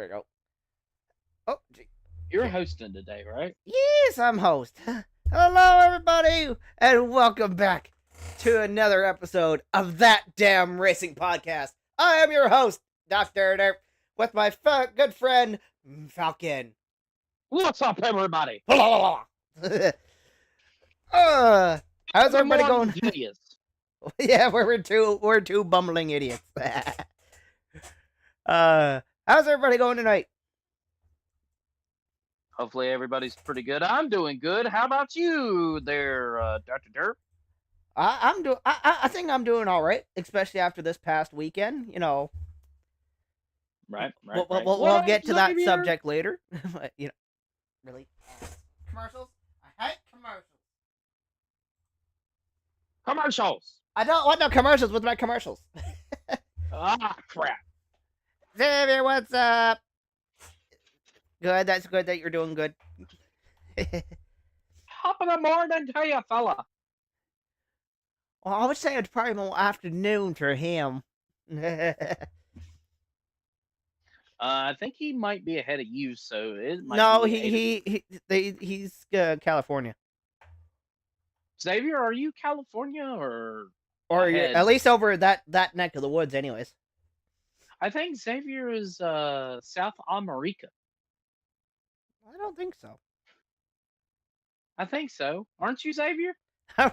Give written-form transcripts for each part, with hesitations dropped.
There we go. Oh, gee. You're hosting today, right? Yes, I'm host. Hello, everybody, and welcome back to another episode of That Damn Racing Podcast. I am your host, Dr. Derp, with my good friend, Falcon. What's up, everybody? How's everybody going? Idiots. Yeah, we're two bumbling idiots. How's everybody going tonight? Hopefully everybody's pretty good. I'm doing good. How about you there, Dr. Derp? I think I'm doing all right, especially after this past weekend. You know, Right. We'll get to that subject later. You know, really, commercials. I hate commercials. Commercials. I don't want no commercials with my commercials. Crap. Xavier, what's up? Good. That's good that you're doing good. Top of the morning to you, fella. Well, I would say it's probably more afternoon for him. I think he might be ahead of you, so it might No, be he's California. Xavier, are you California or ahead? At least over that neck of the woods, anyways. I think Xavier is South America. I don't think so. I think so. Aren't you, Xavier? I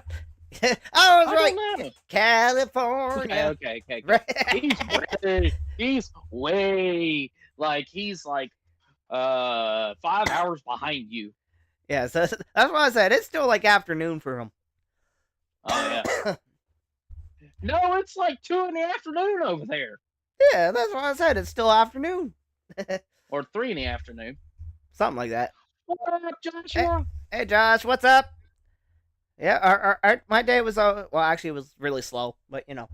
was right. California. Okay. He's way he's 5 hours behind you. Yeah, so that's why I said it's still like afternoon for him. Oh yeah. No, it's like 2 in the afternoon over there. Yeah, that's why I said it's still afternoon. Or 3 in the afternoon. Something like that. What up, Joshua? Hey Josh, what's up? Yeah, my day was actually it was really slow, but you know.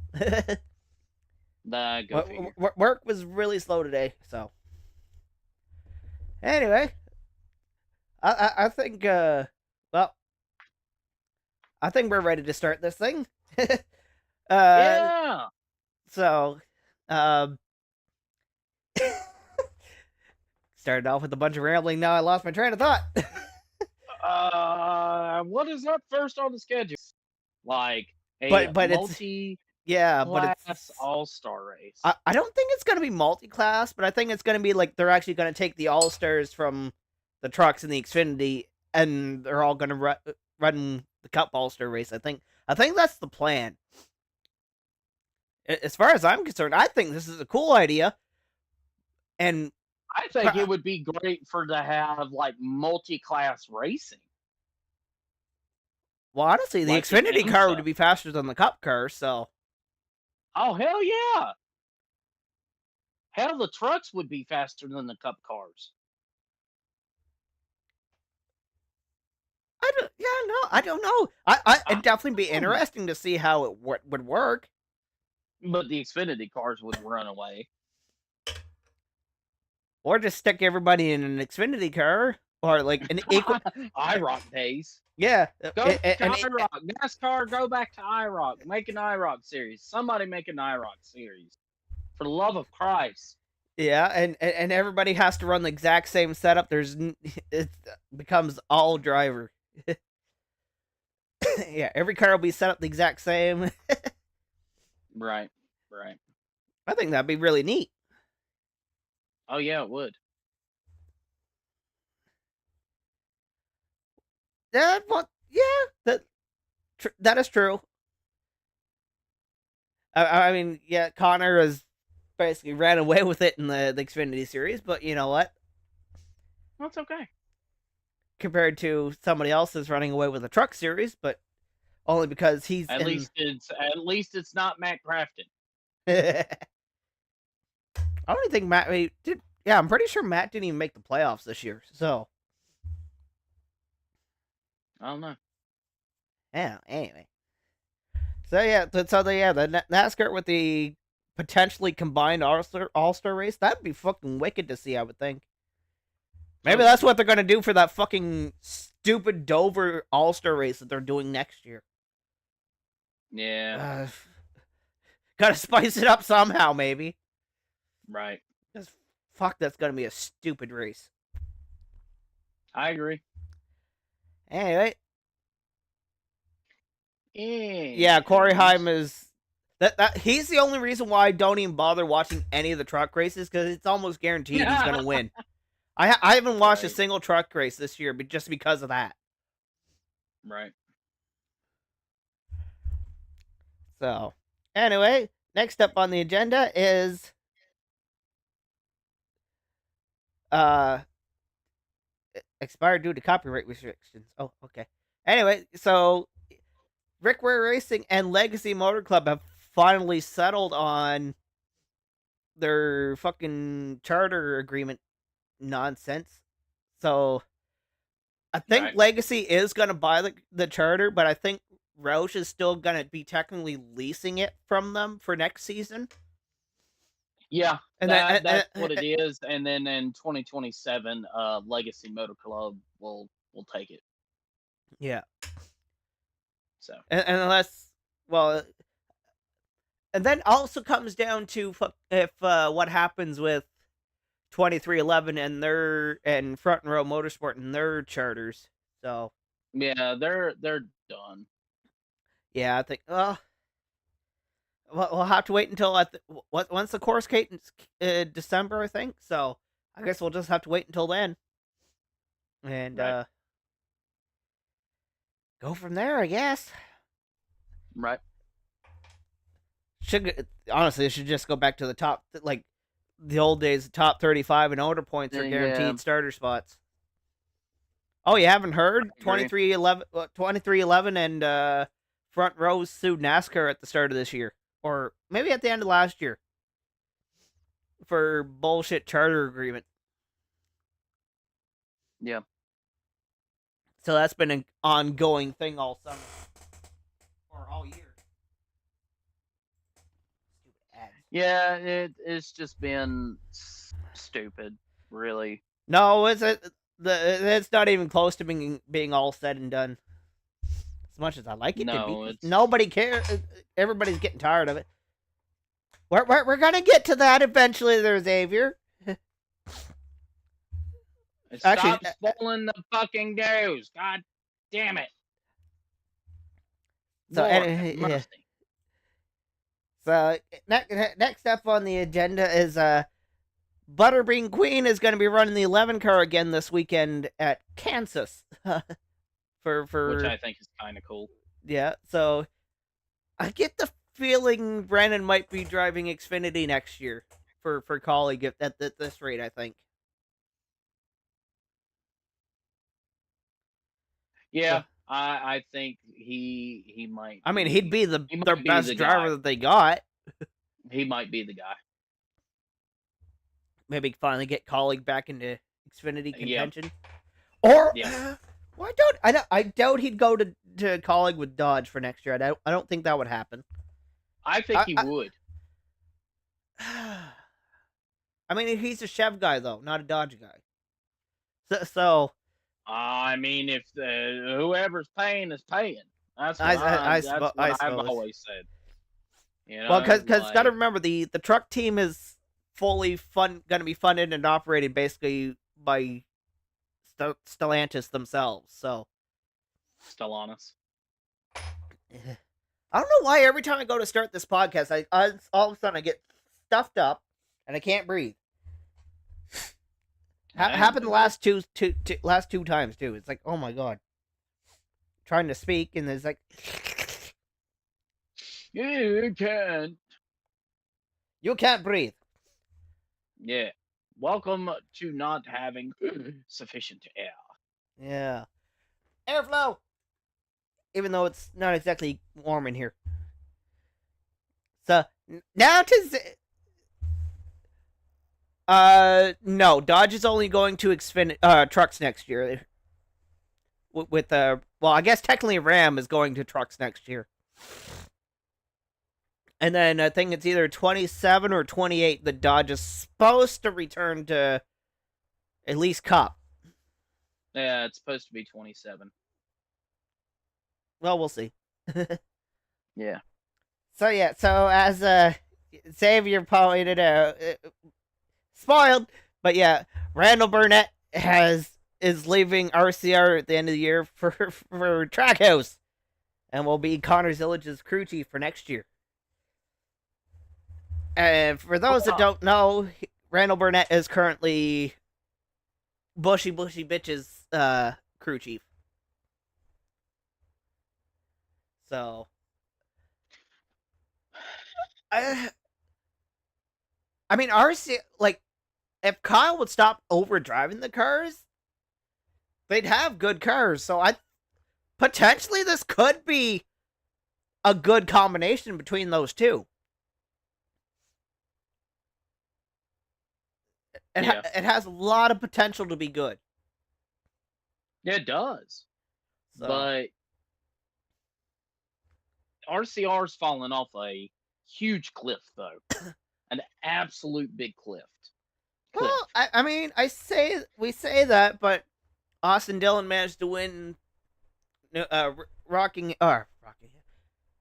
Work was really slow today, so. Anyway, I think I think we're ready to start this thing. Yeah. So, started off with a bunch of rambling. Now I lost my train of thought. What is up first on the schedule? Like a but multi but it's all-star race. I don't think it's gonna be multi-class, but I think it's gonna be like they're actually gonna take the all-stars from the trucks and the Xfinity, and they're all gonna run the Cup all-star race. I think that's the plan. As far as I'm concerned, I think this is a cool idea, and I think it would be great to have multi-class racing. Well, honestly, the Xfinity car would be faster than the Cup car, so. Oh, hell yeah. Hell, the trucks would be faster than the Cup cars. I don't know. It'd definitely be interesting to see how it would work. But the Xfinity cars would run away. Or just stick everybody in an Xfinity car, or like an equal IROC days. Yeah, go to IROC. NASCAR, go back to IROC. Make an IROC series. Somebody make an IROC series, for the love of Christ. Yeah, and everybody has to run the exact same setup. It becomes all driver. Yeah, every car will be set up the exact same. Right. I think that'd be really neat. Oh yeah, it would. That is true. I mean, yeah, Connor has basically ran away with it in the Xfinity series, but you know what? That's okay. Compared to somebody else that's running away with the truck series, but only because he's at least it's not Matt Crafton. I don't think Matt did. Yeah, I'm pretty sure Matt didn't even make the playoffs this year. So I don't know. Yeah. Anyway. So the NASCAR with the potentially combined All-Star race, that'd be fucking wicked to see. I would think. Maybe that's what they're gonna do for that fucking stupid Dover All-Star race that they're doing next year. Yeah. Gotta spice it up somehow, maybe. Right. Just Fuck, that's gonna be a stupid race. I agree. Anyway, yeah, Corey Heim Anywho's. is that he's the only reason why I don't even bother watching any of the truck races, because it's almost guaranteed he's gonna win. I haven't watched a Right. single truck race this year, but just because of that. Right. So, anyway, next up on the agenda is uh expired due to copyright restrictions. Oh, okay. Anyway, so Rickware Racing and Legacy Motor Club have finally settled on their fucking charter agreement nonsense. So I think Right. Legacy is gonna buy the charter, but I think Roush is still gonna be technically leasing it from them for next season. Yeah, And then that's what it is. And then in 2027, Legacy Motor Club will take it. yeah, So and unless, well, and then also comes down to if what happens with 2311 and Front Row Motorsport and their charters. So yeah, they're done. yeah, I think we'll have to wait until once the course cadence December, I think. So I guess we'll just have to wait until then, and Right. go from there, I guess. Right. Honestly, it should just go back to the top, like the old days. The top 35 and older points are guaranteed Yeah, starter spots. Oh, you haven't heard? I agree. 2311 and Front Row sued NASCAR at the start of this year, or maybe at the end of last year, for bullshit charter agreement. Yeah. So that's been an ongoing thing all summer or all year. Stupid ads. Yeah, it's just been stupid, really. No, it's not even close to being all said and done. As much as I like it to No, be, it's nobody cares. Everybody's getting tired of it. We're gonna get to that eventually, there, Xavier. Actually, stop spoiling the fucking news. God damn it. so Lord have yeah. mercy. So next up on the agenda is Butterbean Queen is going to be running the 11 car again this weekend at Kansas. Which I think is kind of cool. Yeah, so I get the feeling Brandon might be driving Xfinity next year for colleague at this rate, I think. Yeah, So, I think he might. I mean, he'd be he their might be best the driver guy. that they got. He might be the guy. Maybe finally get colleague back into Xfinity Yeah. contention. Or Yeah. why I doubt he'd go to colleague with Dodge for next year. I don't think that would happen. I think he would. I mean, he's a Chev guy though, not a Dodge guy. So I mean, if whoever's paying is paying. That's what I I've suppose. always said. You know, Well, because like, got to remember the truck team is fully going to be funded and operated basically by Stellantis themselves. So Stellantis. I don't know why every time I go to start this podcast, I all of a sudden I get stuffed up and I can't breathe. Happened the last two times too. It's like, oh my god, trying to speak and it's like, You can't. you can't breathe. Yeah. Welcome to not having sufficient air. Yeah, airflow. Even though it's not exactly warm in here. So now no, Dodge is only going to Xfinity trucks next year. With well, I guess technically Ram is going to trucks next year. And then I think it's either 27 or 28 that Dodge is supposed to return to at least Cup. Yeah, it's supposed to be 27. Well, we'll see. Yeah. So as Xavier pointed out, spoiled. But yeah, Randall Burnett is leaving RCR at the end of the year for Trackhouse, and will be Connor Zillage's crew chief for next year. And for those that don't know, Randall Burnett is currently Bushy Bitch's crew chief. So, I mean, RC, like, if Kyle would stop overdriving the cars, they'd have good cars. So potentially this could be a good combination between those two. It has a lot of potential to be good. Yeah, it does. So. But RCR's fallen off a huge cliff, though. An absolute big cliff. Well, I mean, we say that, but Austin Dillon managed to win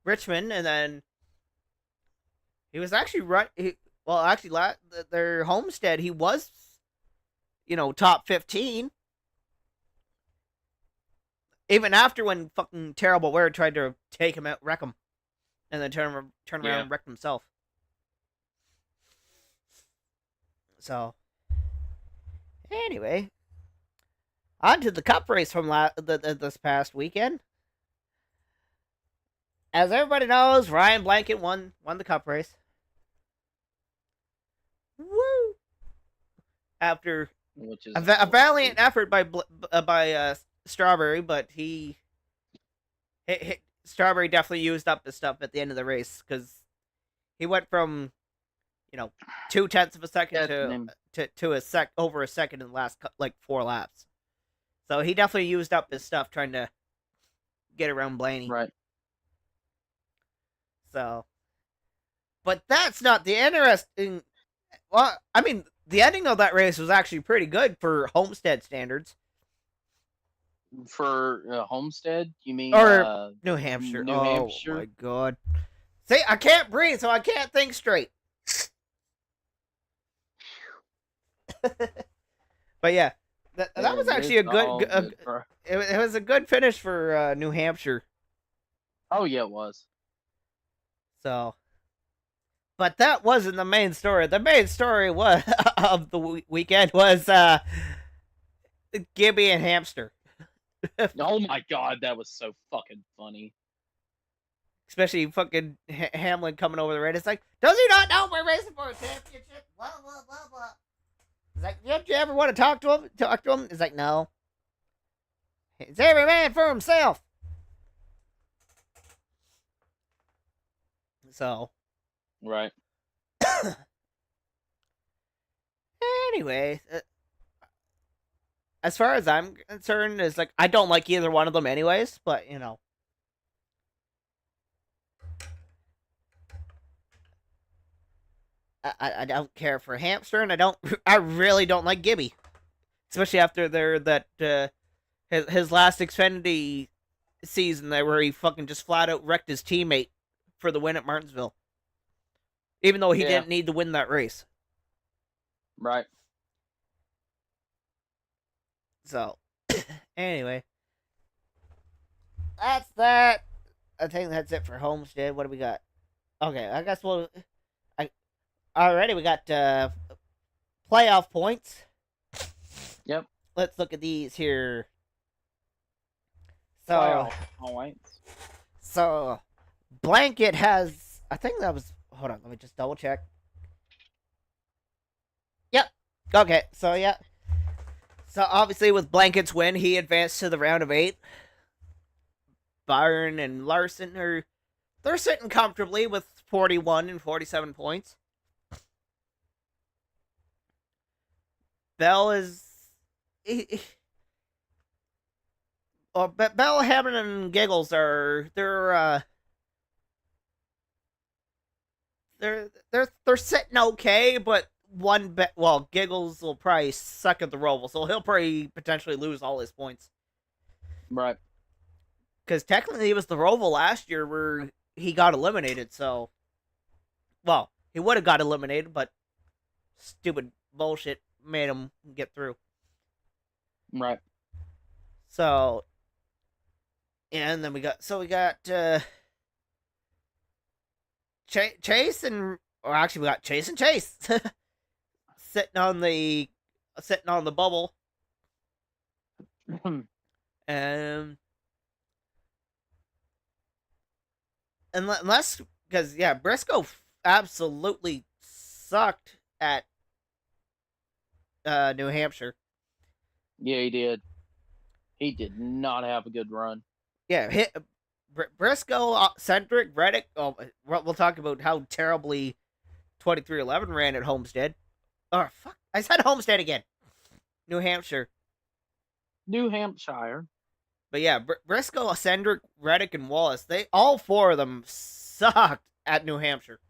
Richmond, and then he was actually their Homestead, he was, top 15. Even after when fucking Terrible Wear tried to take him out, wreck him, and then turn around and wreck himself. So, anyway, on to the Cup race from this past weekend. As everybody knows, Ryan Blanket won the Cup race. Woo! After a valiant effort by Strawberry, but Strawberry definitely used up his stuff at the end of the race, because he went from 0.2 of a second to over a second in the last 4 laps. So he definitely used up his stuff trying to get around Blaney. Right. So, but that's not the interesting. Well, I mean, the ending of that race was actually pretty good for Homestead standards. For Homestead, you mean? Or New Hampshire. Oh my god! See, I can't breathe, so I can't think straight. But yeah, that was actually a good. It was a good finish for New Hampshire. Oh yeah, it was. So, but that wasn't the main story. The main story of the weekend was Gibby and Hamster. Oh my god, that was so fucking funny. Especially fucking Hamlin coming over the race. It's like, does he not know we're racing for a championship? Blah blah blah blah. It's like, don't you ever want to talk to him? It's like, no. It's every man for himself. So. Right. Anyway, as far as I'm concerned, it's like, I don't like either one of them anyways, but, I don't care for Hamster, and I really don't like Gibby. Especially after his last Xfinity season there, where he fucking just flat out wrecked his teammate for the win at Martinsville. Even though he didn't need to win that race. Right. So, anyway. That's that. I think that's it for Homestead. What do we got? Okay, I guess already we got playoff points. Yep. Let's look at these here. So, so Blanket has, I think that was, hold on, let me just double check. Yep. Okay, so yeah. So obviously with Blanket's win, he advanced to the round of 8. Byron and Larson they're sitting comfortably with 41 and 47 points. Bell is... Bell, Hammond, and Giggles they're sitting okay, but Giggles will probably suck at the Roval, so he'll probably potentially lose all his points. Right. Because technically it was the Roval last year where he got eliminated, so... Well, he would have got eliminated, but stupid bullshit made them get through. Right. So, and then we got Chase and, or actually we got Chase and Chase sitting on the bubble, and unless, because yeah, Briscoe absolutely sucked at New Hampshire. Yeah, he did. He did not have a good run. Yeah, Briscoe, Cedric, Reddick. Oh, we'll talk about how terribly 2311 ran at Homestead. Oh fuck! I said Homestead again. New Hampshire. New Hampshire. But yeah, Briscoe, Cedric, Reddick, and Wallace. They all four of them sucked at New Hampshire.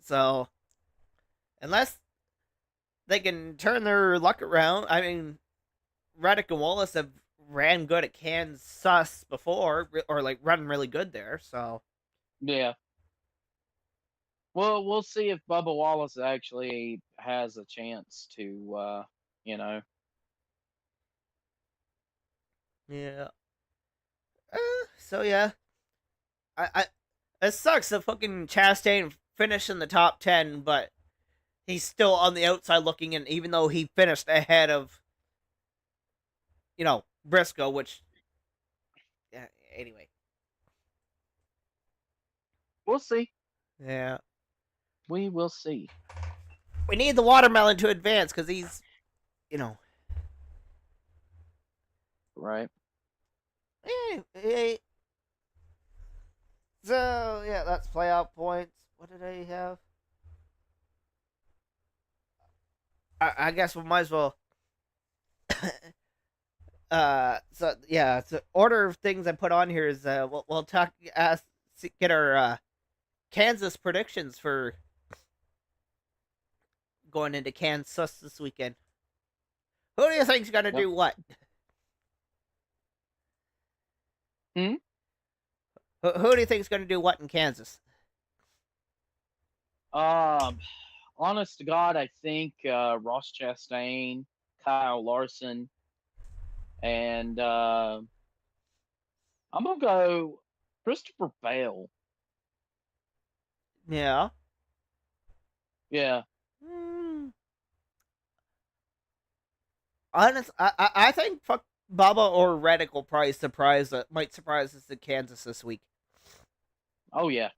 So unless they can turn their luck around, I mean, Reddick and Wallace have ran good at Kansas before, or like run really good there. So Yeah. Well, we'll see if Bubba Wallace actually has a chance to, you know. yeah. So yeah, I it sucks that fucking Chastain finished in the top 10, but he's still on the outside looking in, even though he finished ahead of, Briscoe, which, yeah, anyway. We'll see. Yeah. We will see. We need the watermelon to advance because he's, you know. Right. So, yeah, that's playoff points. What did I have? I guess we might as well. So yeah, so order of things I put on here is we'll talk, get our Kansas predictions for going into Kansas this weekend. Who do you think's gonna do what? Hmm? Who do you think's gonna do what in Kansas? Honest to God, I think Ross Chastain, Kyle Larson, and I'm gonna go Christopher Bale. Yeah. Yeah. Honest, I think fuck Bubba or Reddick will probably might surprise us in Kansas this week. Oh yeah.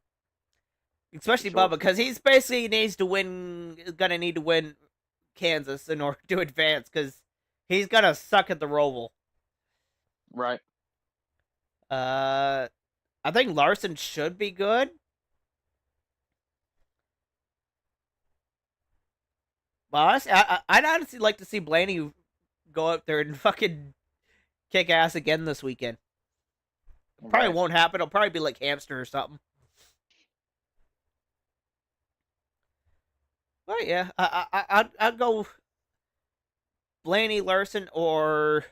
Especially Sure. Bubba, because he's basically gonna need to win Kansas in order to advance, because he's gonna suck at the Roval. Right. I think Larson should be good. But honestly, I'd honestly like to see Blaney go out there and fucking kick ass again this weekend. Probably Right. won't happen. It'll probably be like Hamster or something. But yeah, I'd go Blaney, Larson, or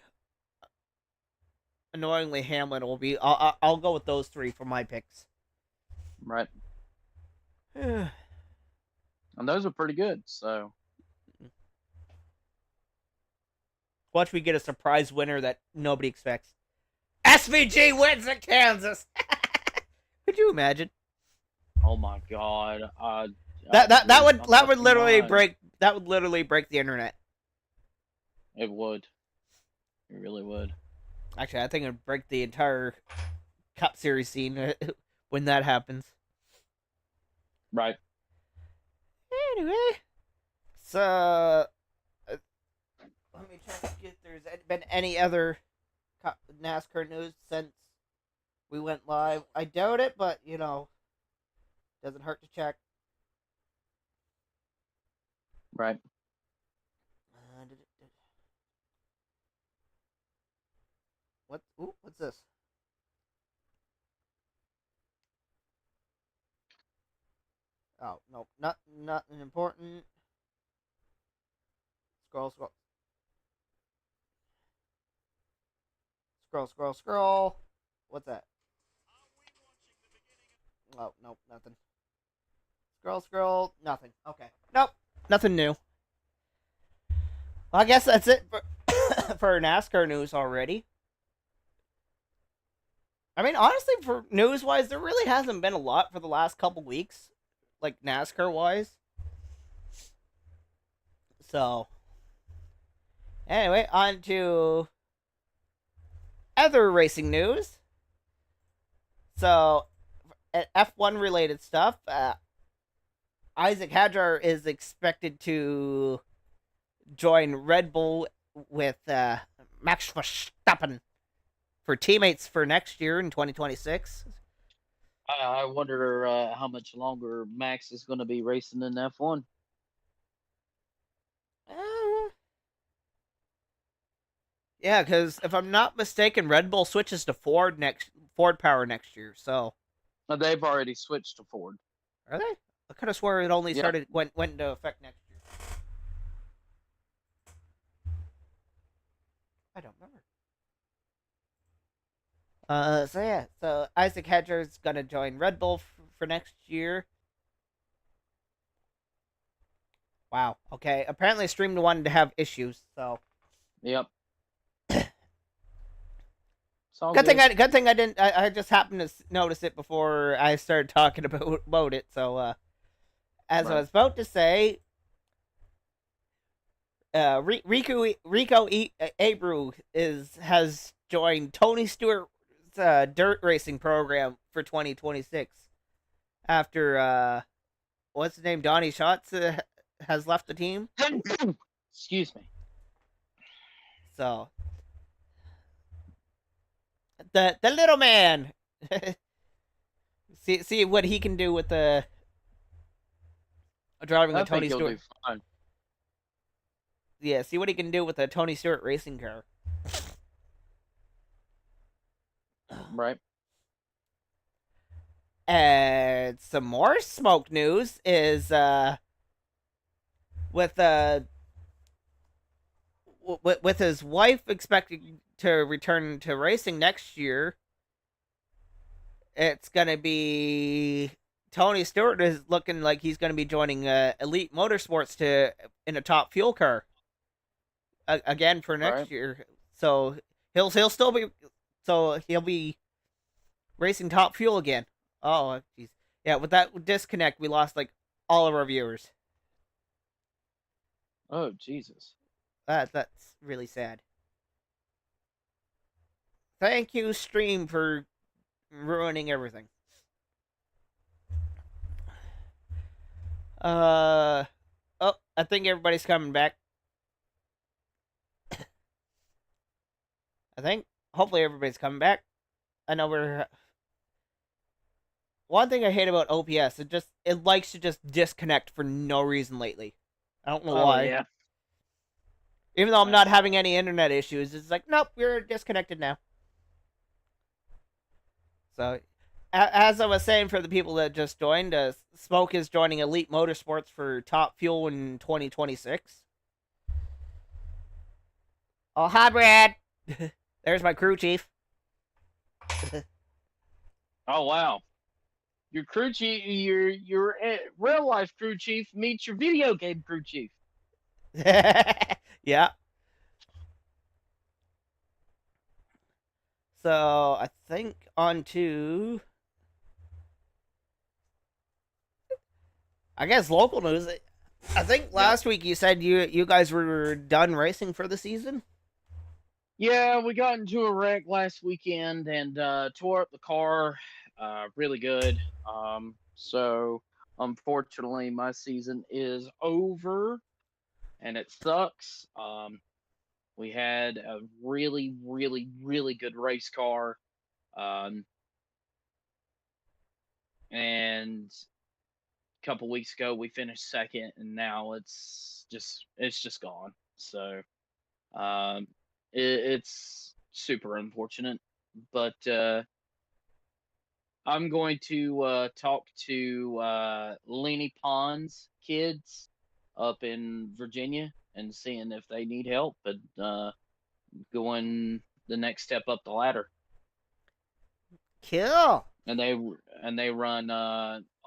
annoyingly Hamlin will be. I'll go with those three for my picks. Right. And those are pretty good. So Watch me get a surprise winner that nobody expects. SVG wins at Kansas. Could you imagine? oh my God. That would literally break the internet. It would. It really would. Actually, I think it'd break the entire Cup Series scene when that happens. Right. Anyway, so let me check if there's been any other NASCAR news since we went live. I doubt it, but doesn't hurt to check. Right. What's this? Oh no, nothing important. Scroll. What's that? Oh nope, nothing. Scroll, nothing. Okay, nope. nothing new. Well, I guess that's it for, for NASCAR news already. I mean, honestly, for news wise, there really hasn't been a lot for the last couple weeks, like NASCAR wise. So, anyway, on to other racing news. So, F1 related stuff. Isaac Hadjar is expected to join Red Bull with Max Verstappen for teammates for next year in 2026. I wonder how much longer Max is going to be racing in F1. Yeah, because if I'm not mistaken, Red Bull switches to Ford power next year. So They've already switched to Ford. are they? I could have swore it only went into effect next year. I don't remember. So yeah, so Isaac Hedger is gonna join Red Bull for next year. Wow. Okay. Apparently, Stream wanted to have issues. So. Yep. Good thing I didn't. I just happened to notice it before I started talking about it. So, as I was about to say, Rico Abreu has joined Tony Stewart's dirt racing program for 2026 after what's his name, Donnie Schatz has left the team. Excuse me. So the little man, see what he can do with the driving a Tony Stewart. Yeah, see what he can do with a Tony Stewart racing car. Right. And some more smoke news is with his wife expected to return to racing next year. It's gonna be Tony Stewart is looking like he's gonna be joining Elite Motorsports in a top fuel car again for next year. So he'll still be racing top fuel again. Oh, jeez. Yeah, with that disconnect, we lost like all of our viewers. Oh, Jesus. That's really sad. Thank you, Stream, for ruining everything. Oh, I think everybody's coming back. Hopefully everybody's coming back. I know we're... One thing I hate about OPS, it likes to just disconnect for no reason lately. I don't know why. Yeah. Even though I'm not having any internet issues, it's like, nope, we're disconnected now. So, as I was saying for the people that just joined, Smoke is joining Elite Motorsports for top fuel in 2026. Oh, hi, Brad. There's my crew chief. Oh, wow. Your crew chief, your real life crew chief meets your video game crew chief. Yeah. So I think on to, I guess, local news. I think last week you said you guys were done racing for the season. Yeah, we got into a wreck last weekend and tore up the car really good. So unfortunately, my season is over, and it sucks. We had a really, really, really good race car, and a couple weeks ago we finished second, and now it's just gone. So it's super unfortunate, but I'm going to talk to Leany Pond's kids up in Virginia and seeing if they need help and going the next step up the ladder. Cool. And they run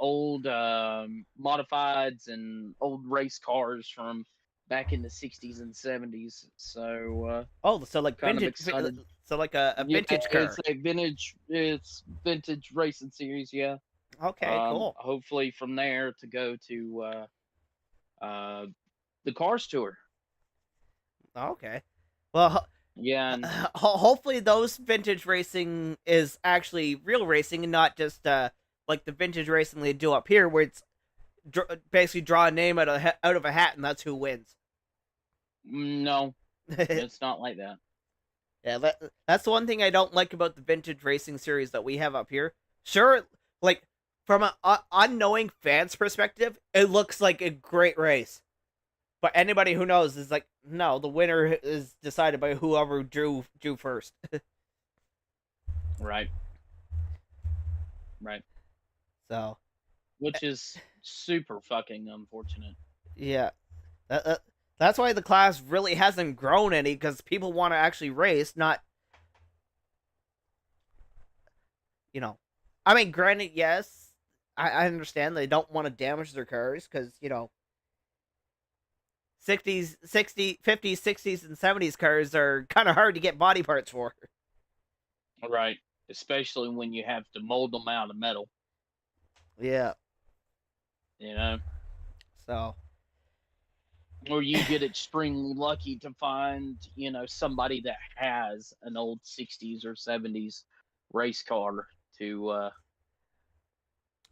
old modifieds and old race cars from back in the 60s and 70s. So Oh, so like kind of vintage, excited. so like a Yeah, vintage car. it's vintage racing series. Yeah. Okay, cool. Hopefully from there to go to uh, the Cars tour. Okay. Well, Yeah, and hopefully those vintage racing is actually real racing and not just like the vintage racing they do up here, where it's basically draw a name out of a hat and that's who wins. no, it's not like that. Yeah, that's the one thing I don't like about the vintage racing series that we have up here. Sure, like from an unknowing fan's perspective, it looks like a great race. But anybody who knows is like, no, the winner is decided by whoever drew first. Right. Right. So, Which is super fucking unfortunate. yeah. That's why the class really hasn't grown any, because people want to actually race, not, you know. I mean, granted, yes, I understand they don't want to damage their cars, because, 60s, 50s, 60s, and 70s cars are kind of hard to get body parts for. Right. Especially when you have to mold them out of metal. Yeah. You know? So. Or you get extremely lucky to find, somebody that has an old 60s or 70s race car to.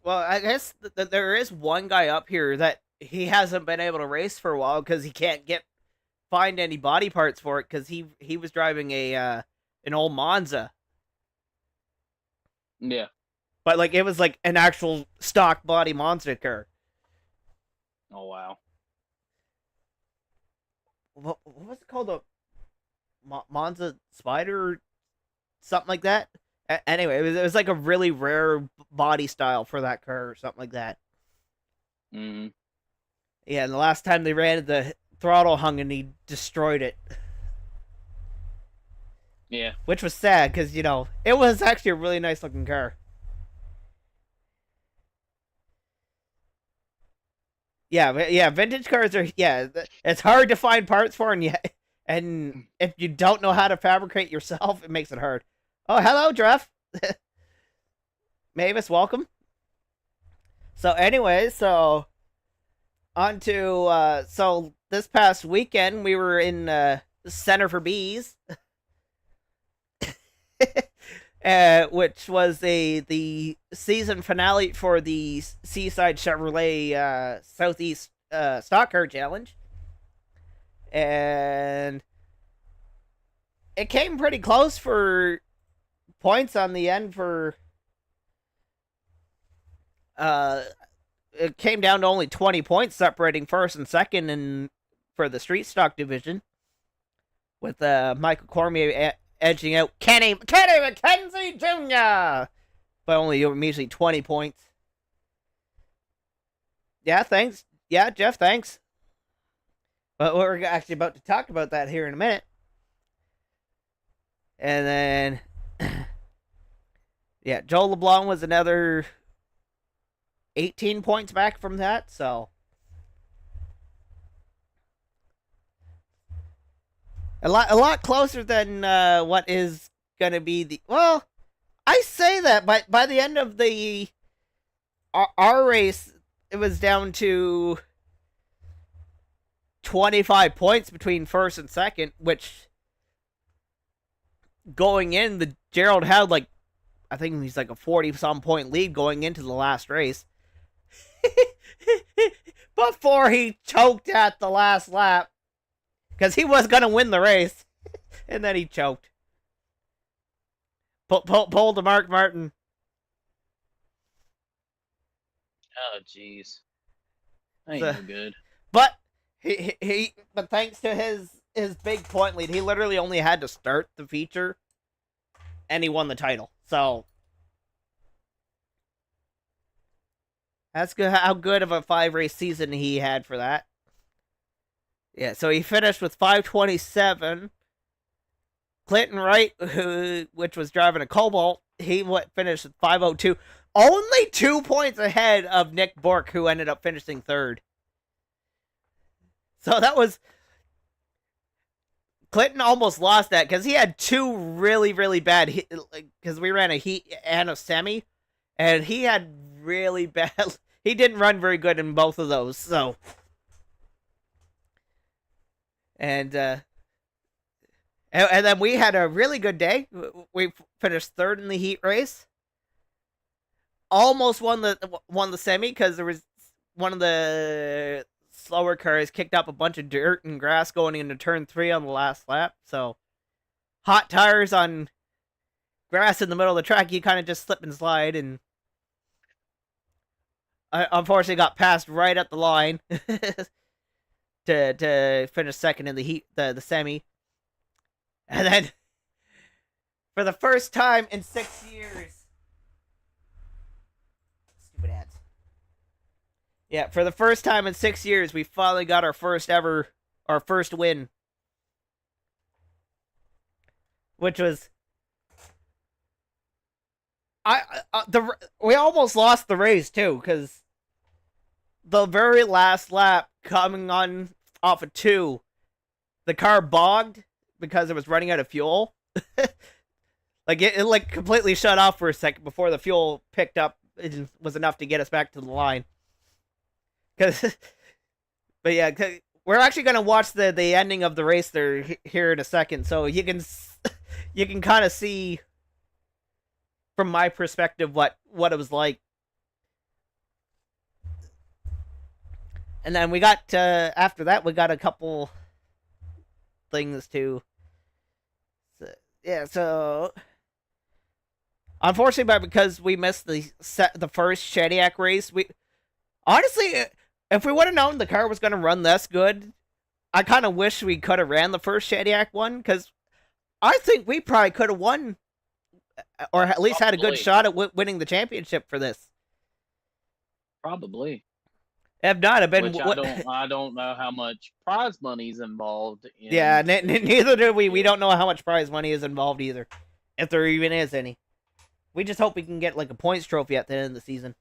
Well, I guess there is one guy up here that he hasn't been able to race for a while because he can't find any body parts for it, because he was driving an old Monza. Yeah. But like it was like an actual stock body Monza car. Oh wow. What was it called? A Monza Spider or something like that? Anyway, it was like a really rare body style for that car or something like that. Mm. Yeah, and the last time they ran it, the throttle hung and he destroyed it. Yeah. Which was sad, because, it was actually a really nice looking car. Yeah, vintage cars are, it's hard to find parts for, and if you don't know how to fabricate yourself, it makes it hard. Oh, hello, Jeff. Mavis, welcome. So anyway, on to, so this past weekend, we were in the Center for Bees. Which was the season finale for the Seaside Chevrolet Southeast Stock Car Challenge, and it came pretty close for points on the end. For it came down to only 20 points separating first and second, and for the street stock division, with Michael Cormier edging out Kenny McKenzie Jr. by only immediately 20 points. Yeah, thanks. Yeah, Jeff, thanks. But we're actually about to talk about that here in a minute. And then, yeah, Joe LeBlanc was another 18 points back from that, so. A lot closer than what is going to be the... Well, I say that, but by the end of the our race, it was down to 25 points between first and second, which going in, the Gerald had like, I think he's like a 40-some point lead going into the last race. Before he choked at the last lap. Because he was going to win the race. And then he choked. Pulled to Mark Martin. Oh, jeez. Ain't no good. But but thanks to his big point lead, he literally only had to start the feature, and he won the title. So that's good. How good of a 5-race season he had for that. Yeah, so he finished with 527. Clinton Wright, which was driving a Cobalt, he finished with 502. only 2 points ahead of Nick Bork, who ended up finishing third. So that was... Clinton almost lost that because he had two really, really bad... Because we ran a heat and a semi, and he had really bad... He didn't run very good in both of those, so... And then we had a really good day. We finished third in the heat race. Almost won the semi because there was one of the slower cars kicked up a bunch of dirt and grass going into turn 3 on the last lap. So hot tires on grass in the middle of the track, you kind of just slip and slide, and I unfortunately got passed right at the line to finish second in the heat, the semi. And then for the first time in 6 years, stupid ads. Yeah, for the first time in 6 years, we finally got our first win. Which was... we almost lost the race, too, because the very last lap, coming on off of 2, the car bogged because it was running out of fuel. Like, it completely shut off for a second before the fuel picked up. It was enough to get us back to the line. But yeah, we're actually going to watch the ending of the race there here in a second, so you can kind of see from my perspective what it was like. And then we got after that we got a couple things to... So unfortunately, because we missed the first Shediac race, we honestly, if we would have known the car was going to run this good, I kind of wish we could have ran the first Shediac one, because I think we probably could have won, or at least had a good shot at winning the championship for this. Probably. If not, I've been... Which I don't know how much prize money's involved in. Yeah, neither do we. We don't know how much prize money is involved either, if there even is any. We just hope we can get like a points trophy at the end of the season.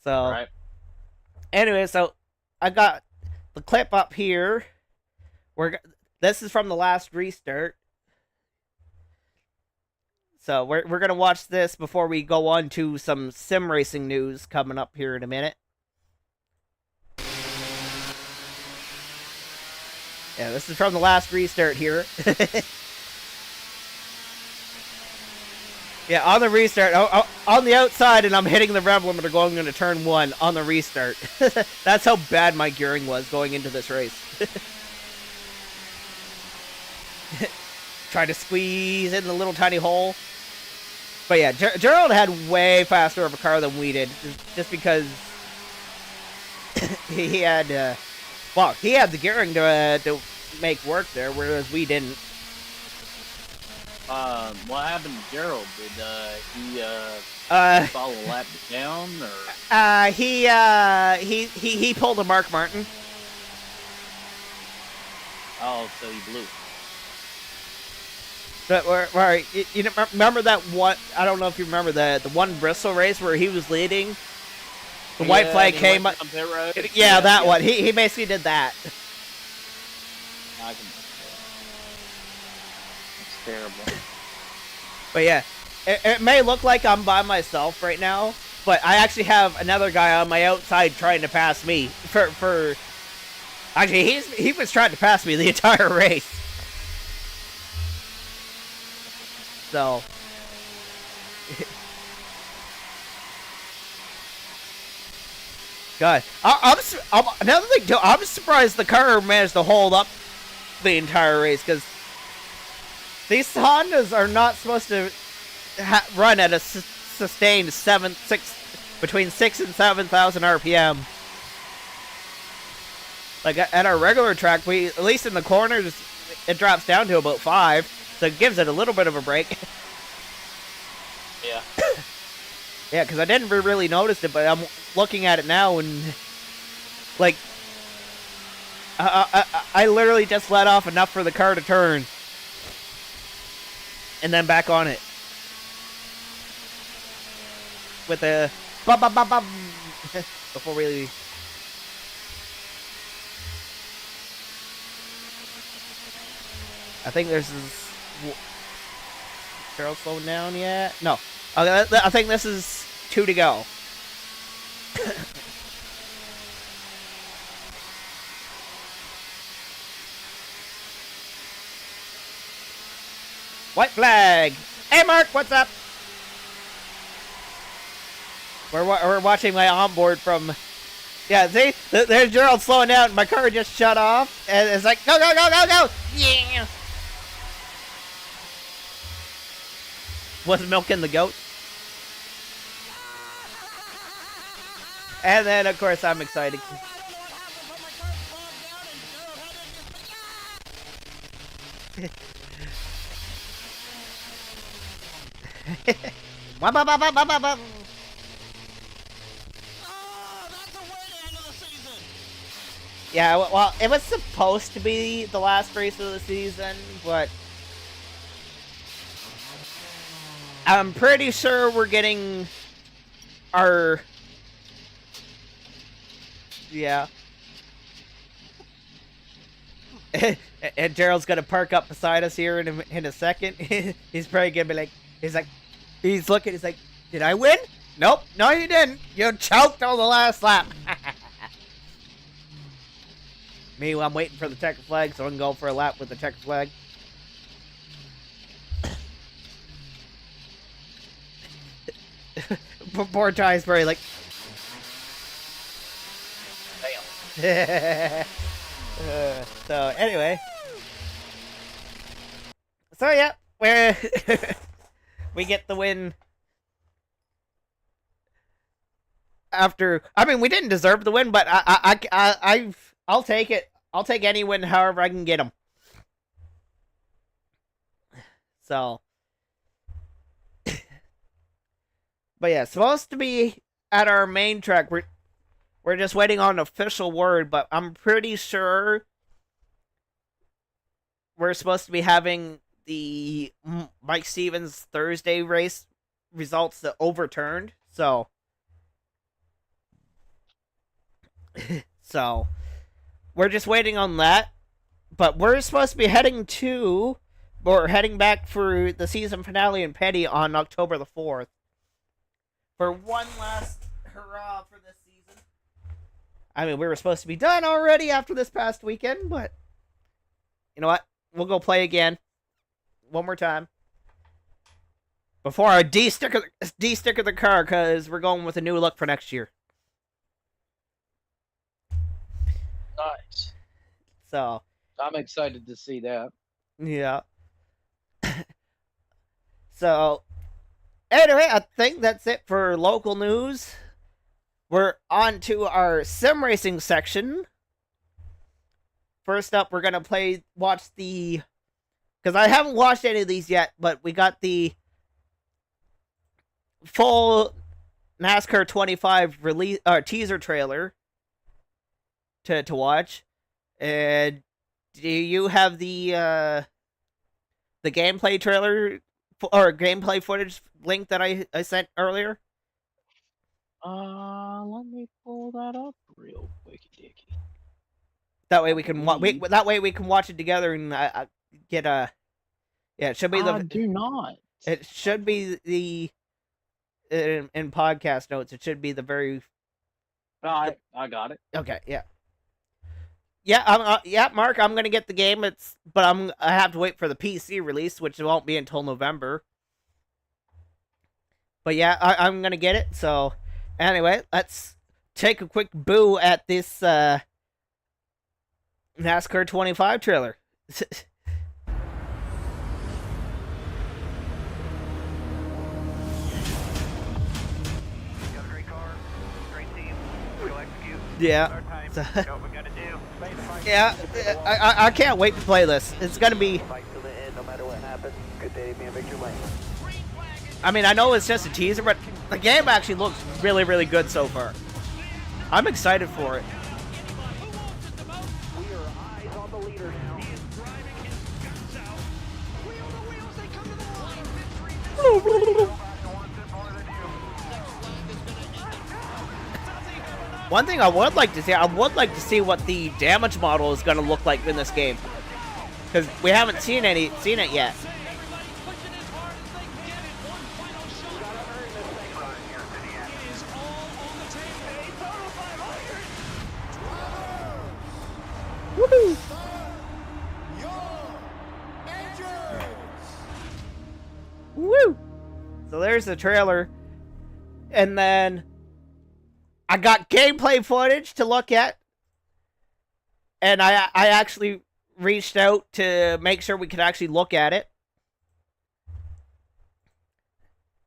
So, right. Anyway, so I got the clip up here. This is from the last restart. So we're gonna watch this before we go on to some sim racing news coming up here in a minute. Yeah, this is from the last restart here. Yeah, on the restart, on the outside, and I'm hitting the rev limiter going into turn 1 on the restart. That's how bad my gearing was going into this race. Try to squeeze in the little tiny hole. But yeah, Gerald had way faster of a car than we did, just because he had, he had the gearing to make work there, whereas we didn't. What happened to Gerald? Did he follow a lap down, or? He pulled a Mark Martin. Oh, so he blew. But you remember that one? I don't know if you remember the one Bristol race where he was leading. The white flag came up. Yeah, that one. He basically did that. I can. It's terrible. But yeah, it may look like I'm by myself right now, but I actually have another guy on my outside trying to pass me. Actually, he was trying to pass me the entire race. So, God, I'm another thing too. I'm surprised the car managed to hold up the entire race, because these Hondas are not supposed to run at a sustained between 6,000 and 7,000 RPM. Like at our regular track, at least in the corners, it drops down to about 5. So it gives it a little bit of a break. Yeah. Yeah, because I didn't really notice it, but I'm looking at it now, and like I literally just let off enough for the car to turn, and then back on it. with the bum bum bum bum before we. I think there's this. Carol slowing down yet? No. I think this is 2 to go. White flag. Hey, Mark, what's up? We're watching my onboard from. Yeah, see, there's Gerald slowing down. My car just shut off, and it's like go go go go go. Yeah. Was milking the goat. And then, of course, I'm excited. Yeah, well, it was supposed to be the last race of the season, but I'm pretty sure we're getting our... Yeah. And Gerald's gonna park up beside us here in a second. He's probably gonna be like, he's looking, he's like, did I win? Nope, no you didn't. You choked on the last lap. Me, I'm waiting for the checker flag so I can go for a lap with the checker flag. Poor Ty's probably like, damn. So anyway, so yeah, we get the win after. I mean, we didn't deserve the win, but I'll take it. I'll take any win, however I can get them. So, but yeah, supposed to be at our main track. We're just waiting on an official word, but I'm pretty sure we're supposed to be having the Mike Stevens Thursday race results overturned. So, we're just waiting on that. But we're supposed to be heading back for the season finale in Petty on October the 4th. For one last hurrah for this season. I mean, we were supposed to be done already after this past weekend, but you know what? We'll go play again. One more time. Before I de-sticker the car, because we're going with a new look for next year. Nice. So. I'm excited to see that. Yeah. So, anyway, I think that's it for local news. We're on to our sim racing section. First up, we're going to watch the... Because I haven't watched any of these yet, but we got the full NASCAR 25 release teaser trailer to watch. And do you have the gameplay trailer or gameplay footage link that I sent earlier? Let me pull that up real quick, Dicky. That way we can watch it together and get a. Yeah, it should be I do not. It should be the in podcast notes. It should be the very. I got it. Okay. Yeah. Yeah. Mark. I'm gonna get the game. I have to wait for the PC release, which won't be until November. But yeah, I'm gonna get it. So. Anyway, let's take a quick boo at this NASCAR 25 trailer. Got a great car, great team, go execute. Yeah. Know what we gotta do. Yeah, I can't wait to play this. It's gonna be. Fight to the end, no matter what happens. Good day to be in victory lane. I mean, I know it's just a teaser, but the game actually looks really, really good so far. I'm excited for it. We are eyes on the leader now. He is driving his guts out. Wheel the wheels, they come to the line. One thing I would like to see what the damage model is going to look like in this game, because we haven't seen it yet. Woohoo! Woo! So there's the trailer, and then I got gameplay footage to look at, and I actually reached out to make sure we could actually look at it.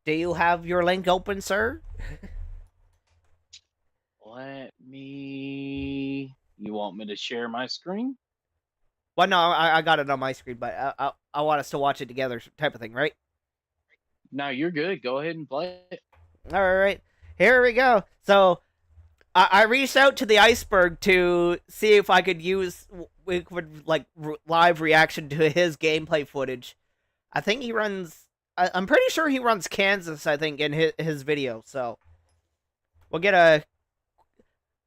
Do you have your link open, sir? Let me. You want me to share my screen? Well, no, I got it on my screen, but I want us to watch it together, type of thing, right? No, you're good. Go ahead and play it. All right, here we go. So I reached out to the Iceberg to see if I could use live reaction to his gameplay footage. I think he runs. I'm pretty sure he runs Kansas. I think in his video. So we'll get a.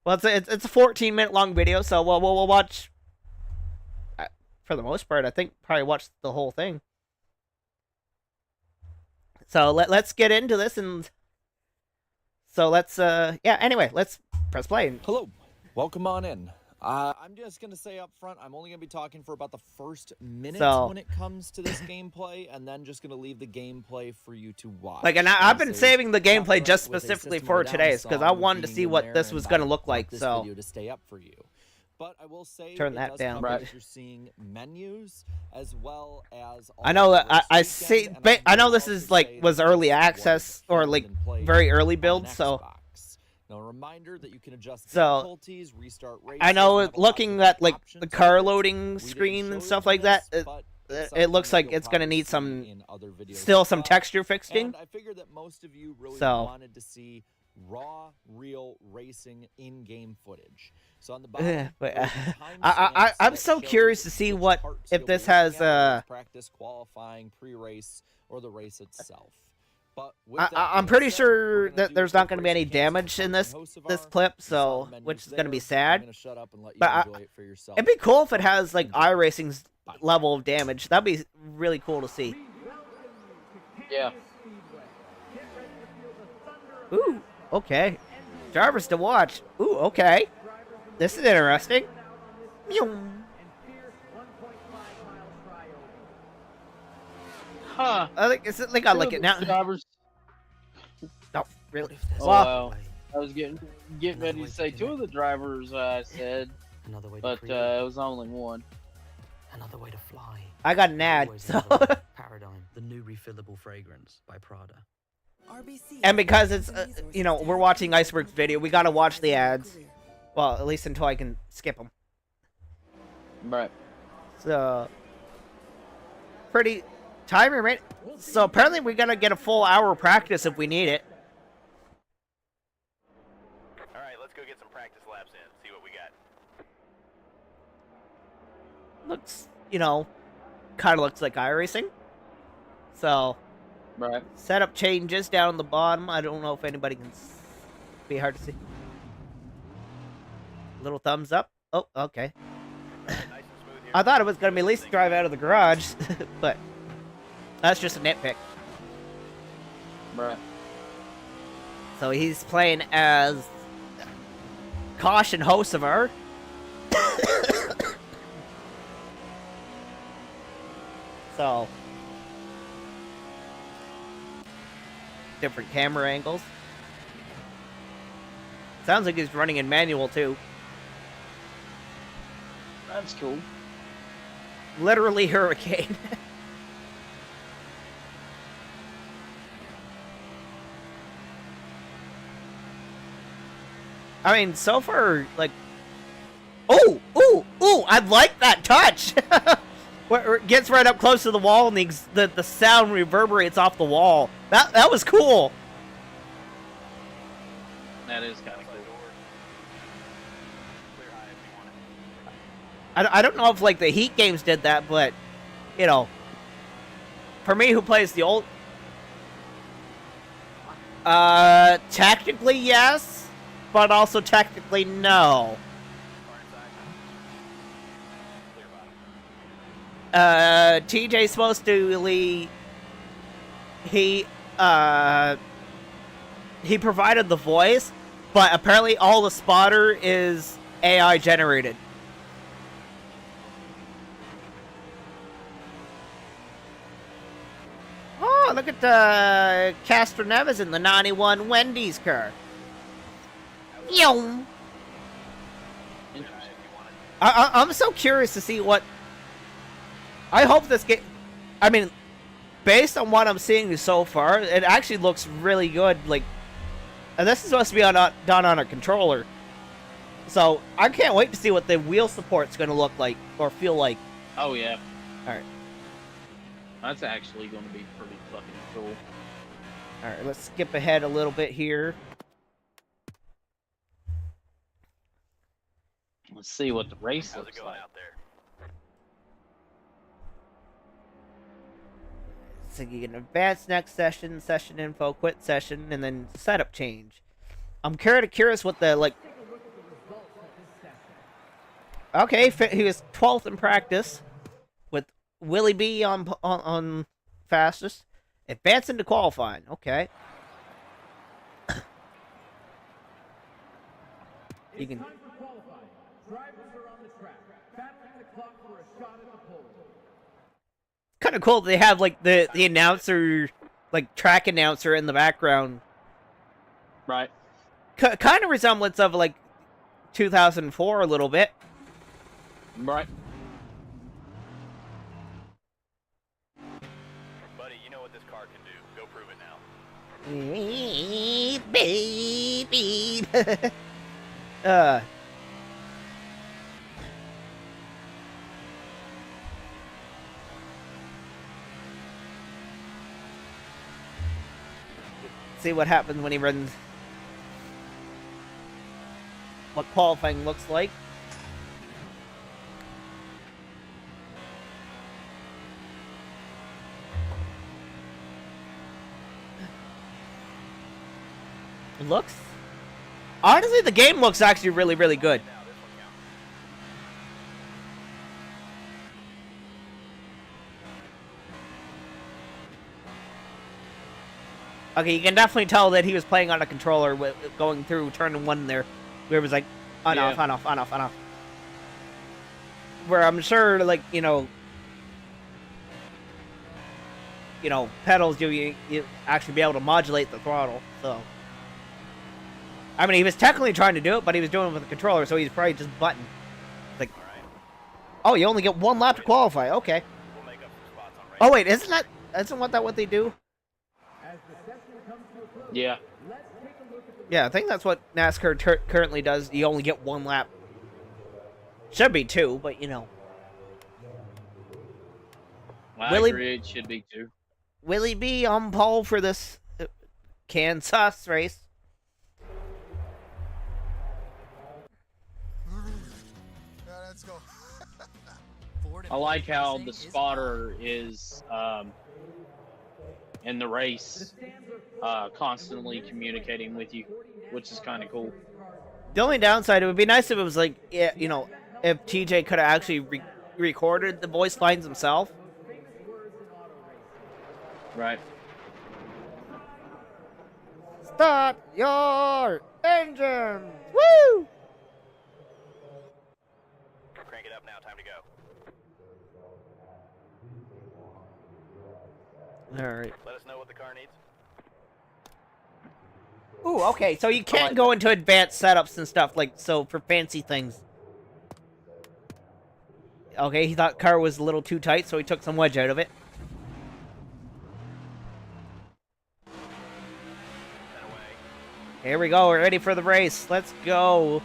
Well, it's a 14-minute long video, so we'll watch. For the most part, I think probably watch the whole thing. So let's get into this, and so let's anyway, let's press play. Hello, welcome on in. I'm just gonna say up front, I'm only gonna be talking for about the first minute when it comes to this gameplay, and then just gonna leave the gameplay for you to watch. Like, and I've been saving the gameplay just specifically for today's, because I wanted to see what this was gonna look like. So to stay up for you. But I will say, turn that down. Right. You're seeing menus as well as. I know that I see. I know this is was early access or like very early build. So. Now, a reminder that you can adjust difficulties, restart races, I know looking at like the car loading screen and stuff like that, it looks like it's gonna need some texture fixing. And I figured that most of you really wanted to see raw, real racing in-game footage. So on the bottom, I'm so curious to see if this has practice, qualifying, pre-race, or the race itself. But I'm pretty sure that there's not going to be any damage in this clip, so which is going to be sad. But it'd be cool if it has like iRacing's level of damage. That'd be really cool to see. Yeah. Ooh, okay. Drivers to watch. Ooh, okay. This is interesting. Huh. I think I like it now. Drivers. No, really. Oh, wow. I was getting ready to say two of the drivers. I said, but it was only one. Another way to fly. I got an ad. So. Paradigm, the new refillable fragrance by Prada. And because it's we're watching Iceberg's video, we gotta watch the ads. Well, at least until I can skip them. Right. So pretty timer, right? So apparently we're gonna get a full hour practice if we need it. All right, let's go get some practice laps in. See what we got. Looks, kind of looks like iRacing. So. Right. Setup changes down the bottom. I don't know if anybody can be hard to see. Little thumbs up. Oh, okay. Nice and smooth here. I thought it was going to be at least drive out of the garage, but that's just a nitpick. Right. So he's playing as Caution Hocevar. So... different camera angles. Sounds like he's running in manual too. That's cool. Literally hurricane. I mean, so far, like... Oh! Ooh! Ooh! I like that touch! Where it gets right up close to the wall and the sound reverberates off the wall. That was cool. That is kind of cool. I don't know if like the Heat games did that, but for me who plays the old, technically yes, but also technically no. Car inside. Clear bottom. TJ's supposed to lead. He provided the voice, but apparently all the spotter is AI generated. Oh, look at Castro Neves in the 91 Wendy's car. Yo. Interesting. I'm so curious to see what. I hope this game. I mean, based on what I'm seeing so far, it actually looks really good. Like, and this is supposed to be done on a controller, so I can't wait to see what the wheel support's going to look like or feel like. Oh yeah. All right, That's actually going to be pretty fucking cool. all right. Let's skip ahead a little bit here. Let's see what the race How's it looks going like. out there? So you can advance next session, session info, quit session, and then setup change. I'm curious what the like. Okay, he was 12th in practice, with Willie B on fastest, advancing to qualifying. Okay. You can. Kind of cool. They have like the announcer, like track announcer in the background. Right. Kind of resemblance of like 2004 a little bit. Right. Buddy, you know what this car can do. Go prove it now. Baby. See what happens when he runs. What qualifying looks like. It looks. Honestly, the game looks actually really, really good. Now, this one counts. Okay, you can definitely tell that he was playing on a controller with going through turn 1 there, where it was like on Yeah. off, on off, on off, on off. Where I'm sure, like pedals you actually be able to modulate the throttle. So, I mean, he was technically trying to do it, but he was doing it with a controller, so he's probably just button. Like, All right. oh, you only get 1 lap to qualify. Okay. We'll make up some spots on race. Oh wait, isn't what they do? Yeah. Yeah, I think that's what NASCAR currently does. You only get 1 lap. Should be 2, but I Willie- agree. It should be too. Willie B on pole for this Kansas race. Let's go. I like how the spotter is in the race, constantly communicating with you, which is kind of cool. The only downside, it would be nice if it was like, if TJ could have actually recorded the voice lines himself. Right. Start your engine! Woo! Crank it up now. Time to go. All right. Let us know what the car needs. Ooh, okay. So you can't go into advanced setups and stuff for fancy things. Okay, he thought car was a little too tight, so he took some wedge out of it. That away. Here we go. We're ready for the race. Let's go.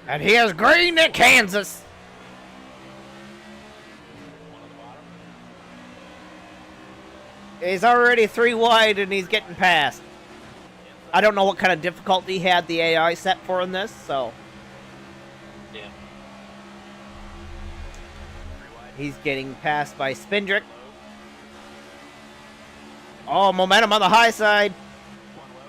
And here's green at Kansas. One on the bottom. He's already 3 wide and he's getting past. I don't know what kind of difficulty he had the AI set for in this, so Yeah. he's getting passed by Spindrick. Oh, momentum on the high side. One low.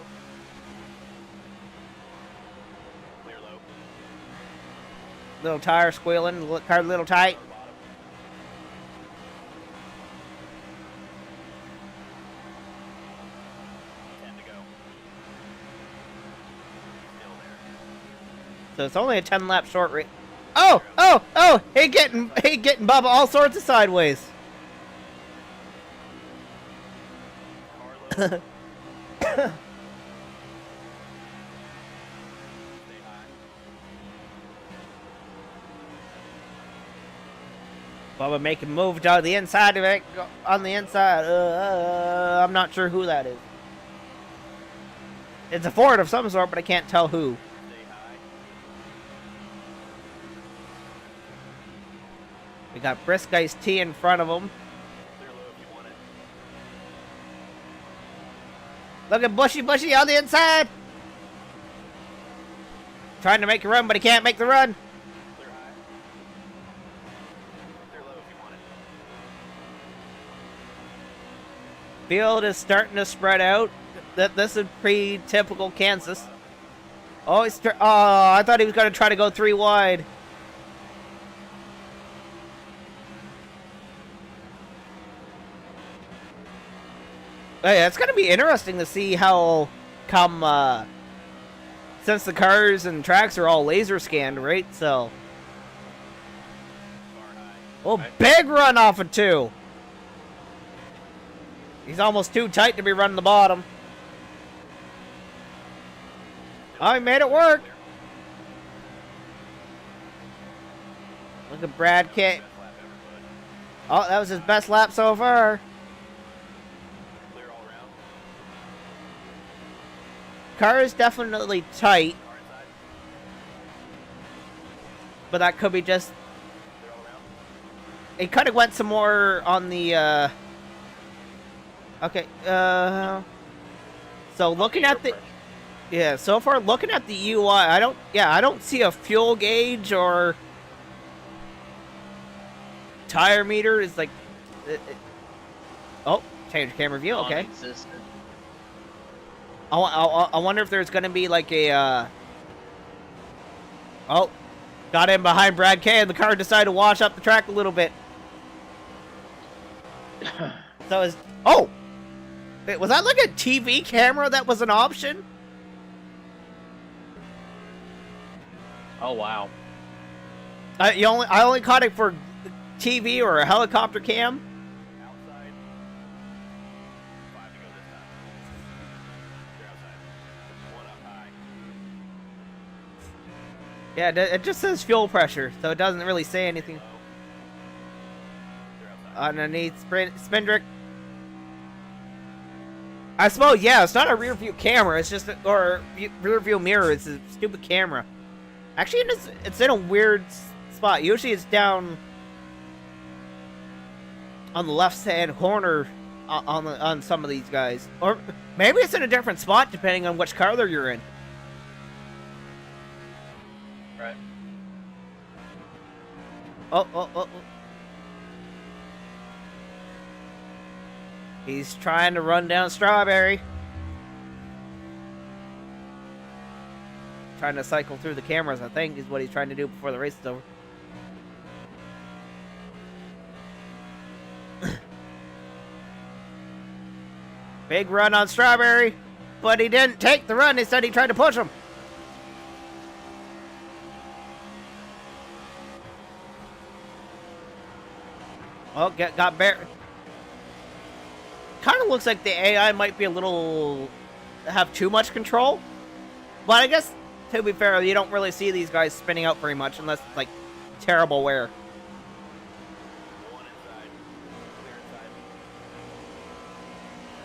Little tire squealing, car a little tight. So it's only a 10-lap short race. Oh, oh, oh! He getting Bubba all sorts of sideways. Bubba making moves down the inside of it, on the inside. I'm not sure who that is. It's a Ford of some sort, but I can't tell who. We got Brisk Iced Tea in front of him. Look at Bushy on the inside. Trying to make a run, but he can't make the run. Field is starting to spread out. This is pretty typical Kansas. Oh, I thought he was going to try to go 3 wide. Hey, it's going to be interesting to see how come, since the cars and tracks are all laser scanned, right? So, oh, big run off of 2. He's almost too tight to be running the bottom. Oh, he made it work. Look at Brad K. Oh, that was his best lap so far. Car is definitely tight. But that could be just... It kind of went some more on the, Okay, so looking at the... Yeah, so far looking at the UI, I don't see a fuel gauge or tire meter. Is like... Oh, change camera view, okay. I wonder if there's gonna be like a, Oh, got in behind Brad K and the car decided to wash up the track a little bit. So is... Oh! Wait, was that like a TV camera that was an option? Oh wow! I only caught it for TV or a helicopter cam. Outside. 5 to go this time. They're outside. 1 up high. Yeah, it just says fuel pressure, so it doesn't really say anything. They're outside. Underneath Spindrick. I suppose, yeah, it's not a rear view camera, it's just or rear view mirror, it's a stupid camera. Actually, it's in a weird spot. Usually it's down on the left hand corner on some of these guys. Or maybe it's in a different spot depending on which car you're in. Right. Oh. He's trying to run down Strawberry. Trying to cycle through the cameras, I think, is what he's trying to do before the race is over. Big run on Strawberry, but he didn't take the run. Instead, he tried to push him. Oh, got buried. Kind of looks like the AI might be a little... have too much control. But I guess, to be fair, you don't really see these guys spinning out very much unless it's, like, terrible wear.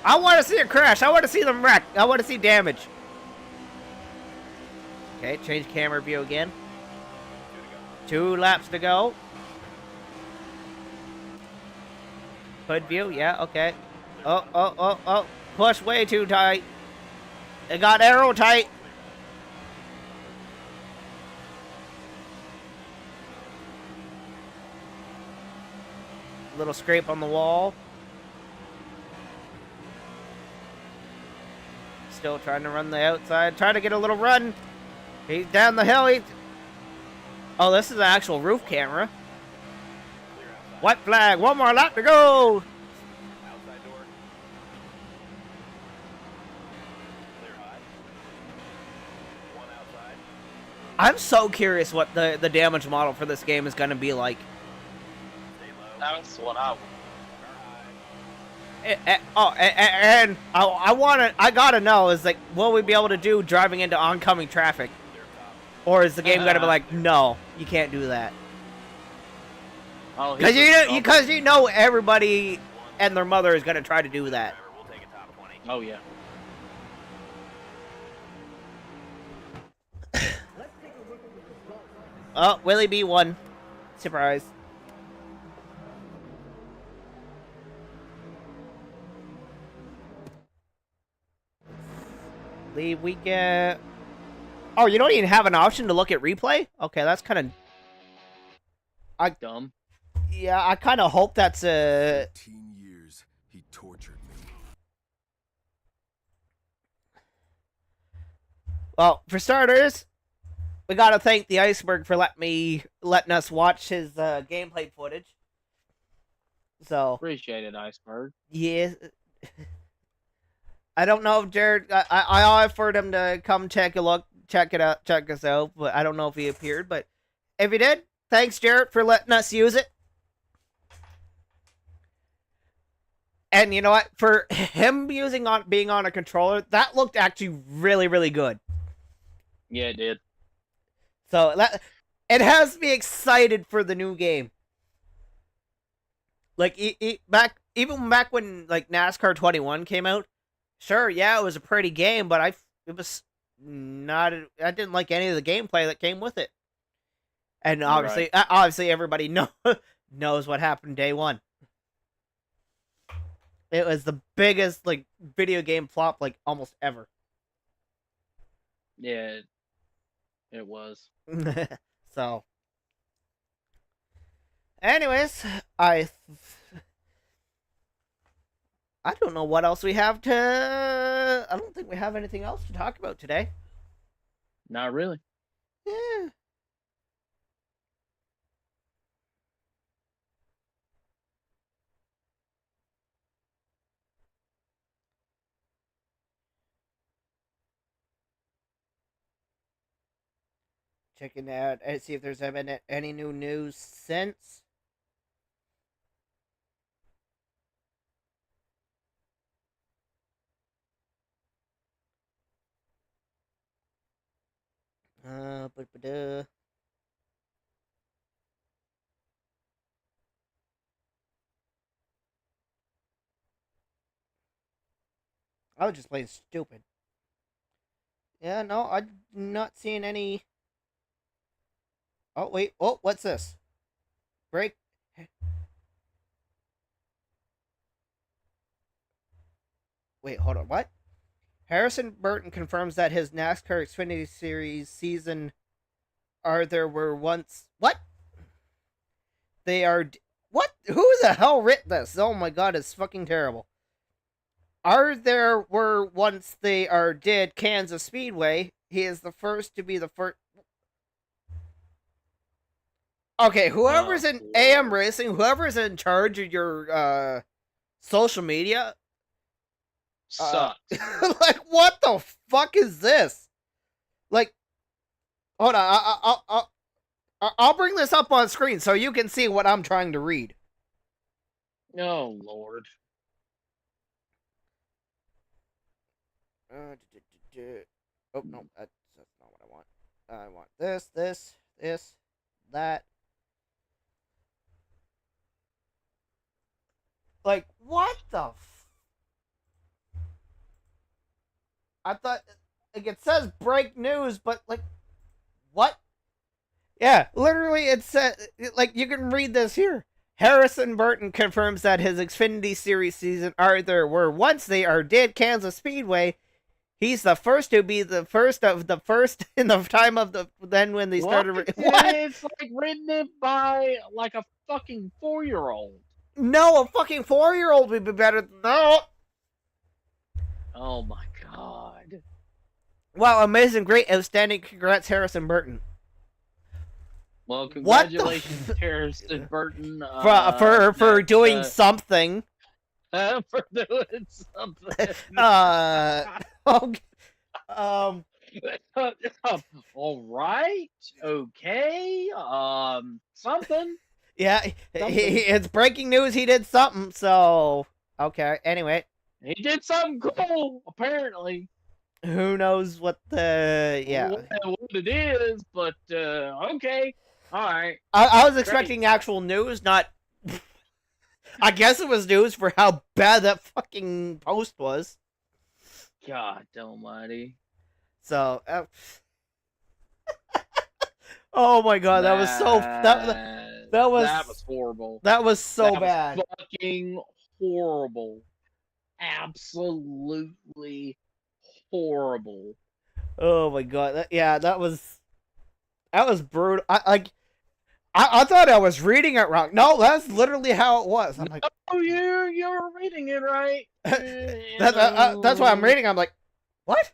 I want to see a crash. I want to see them wreck. I want to see damage. Okay, change camera view again. 2 laps to go. Hood view, yeah, okay. Oh. Push way too tight. It got arrow tight. Little scrape on the wall. Still trying to run the outside. Trying to get a little run. He's down the hill. Oh, this is an actual roof camera. Clear outside. White flag. 1 more lap to go. Outside door. Clear high. 1 outside. I'm so curious what the damage model for this game is going to be like. Stay low. That's what I want. Car high. And I gotta know is like, will we be able to do driving into oncoming traffic, Clear top. or is the game gonna be like, no, you can't do that? Oh, Because you know everybody and their mother is gonna try to do that. Driver, we'll take a top 20. Oh yeah. Oh, Willie B won. Surprise. Leave we get. Oh, you don't even have an option to look at replay? Okay, that's kind of. Dumb. Yeah, I kind of hope that's a. 15 years, he tortured me. Well, for starters, we gotta thank the Iceberg for letting us watch his gameplay footage. So Appreciate it, Iceberg. yeah, I don't know if Jared. I offered him to come check us out, but I don't know if he appeared. But if he did, thanks, Jared, for letting us use it. And you know what? For him being on a controller, that looked actually really, really good. Yeah, it did. So it has me excited for the new game. Like even back when like NASCAR 21 came out, sure, yeah, it was a pretty game, but I didn't like any of the gameplay that came with it. And obviously everybody knows what happened day one. It was the biggest like video game flop like almost ever. Yeah, it was. So, anyways, I don't know what else we have to. I don't think we have anything else to talk about today. Not really. Yeah. Checking out and see if there's been any new news since. Ba-da-ba-da. I was just playing stupid. Yeah, no, I'm not seeing any. Oh, wait. Oh, what's this? Break. Wait, hold on. What? Harrison Burton confirms that his NASCAR Xfinity Series season were once. What? They are. What? Who the hell writ this? Oh my god, it's fucking terrible. Were once they did Kansas Speedway. He is the first to be the first. Okay, whoever's in AM Racing, whoever's in charge of your social media, Sucks. like, what the fuck is this? Like, hold on, I'll bring this up on screen so you can see what I'm trying to read. Oh Lord. Oh no, that's not what I want. I want this, that. Like, what the I thought, like, it says break news, but, like, what? Yeah, literally, it said, like, you can read this here. Harrison Burton confirms that his Xfinity Series season were once they did Kansas Speedway. He's the first to be the first of the first in the time of then when they started. What? It's like written by like a fucking 4-year-old. No, a fucking 4-year-old would be better than that. Oh my god. Wow, amazing, great, outstanding. Congrats, Harrison Burton. Well, congratulations, Terrace and Burton. For doing something. For doing something. Okay. All right. Okay. Something. Yeah, it's breaking news. He did something. So okay. Anyway, he did something cool. Apparently. Who knows what the what it is? But okay. All right. I was expecting actual news, not. I guess it was news for how bad that fucking post was. God almighty. So, oh my god, that was so that was horrible. That was so that bad. Was fucking horrible. Absolutely horrible. Oh my god, that was brutal. I thought I was reading it wrong. No, that's literally how it was. I'm like, oh, you're reading it right. That's why I'm reading. I'm like, what?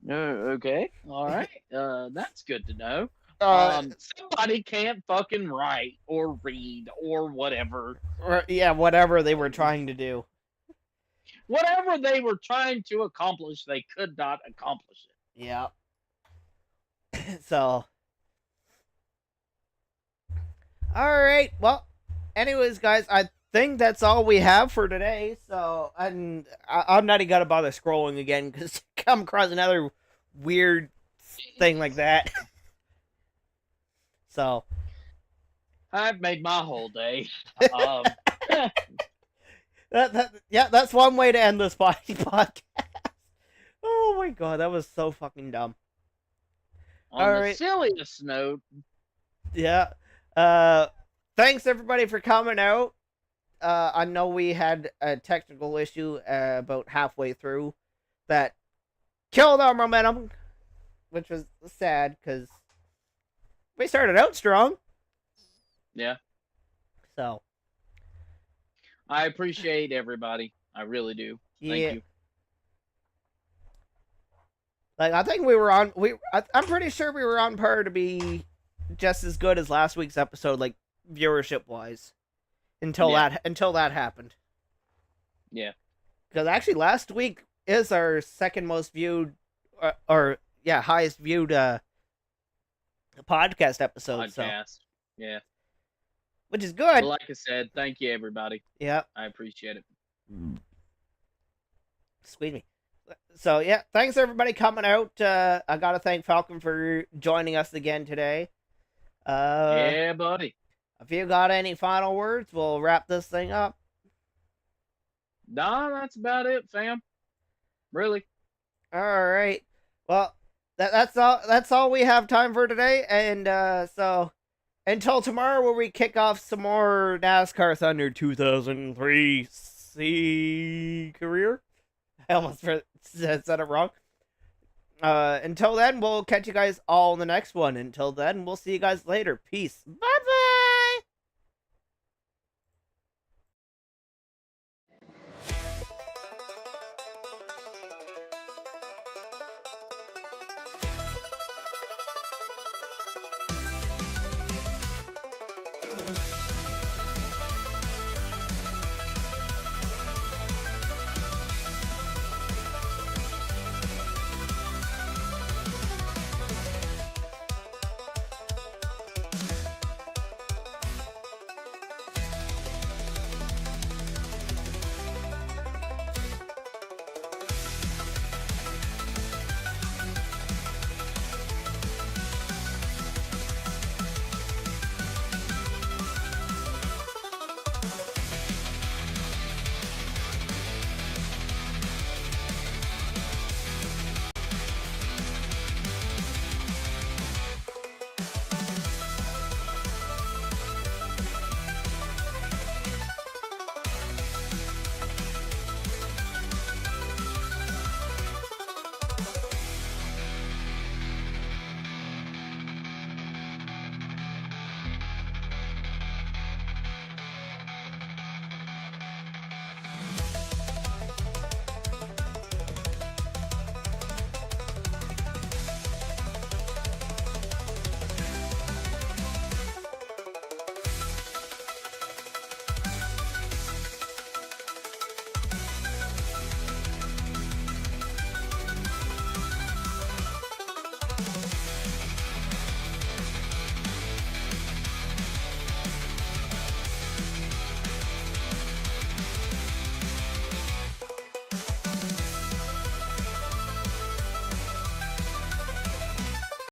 Okay, all right. That's good to know. Somebody can't fucking write or read or whatever. Yeah, whatever they were trying to do. Whatever they were trying to accomplish, they could not accomplish it. Yeah. So. Alright, well, anyways, guys, I think that's all we have for today. So, I'm not even gonna bother scrolling again, because come across another weird thing like that. So. I've made my whole day. That's one way to end this podcast. Oh my god, that was so fucking dumb. On the silliest note. Yeah. Thanks everybody for coming out. I know we had a technical issue about halfway through that killed our momentum, which was sad because we started out strong. Yeah. So. I appreciate everybody. I really do. Thank you. Like, I think we were on. I'm pretty sure we were on par to be just as good as last week's episode, like viewership wise, until that happened. Yeah. Because actually, last week is our second most viewed, highest viewed podcast episode. Podcast. Yeah. Which is good. Well, like I said, thank you, everybody. Yeah. I appreciate it. Squeeze me. So, yeah, thanks everybody coming out. I gotta thank Falcon for joining us again today. Yeah, buddy. If you got any final words, we'll wrap this thing up. Nah, that's about it, fam. Really. Alright. Well, that's all we have time for today, and so until tomorrow where we kick off some more NASCAR Thunder 2003 career. I almost said it wrong. Until then, we'll catch you guys all in the next one. Until then, we'll see you guys later. Peace. Bye-bye!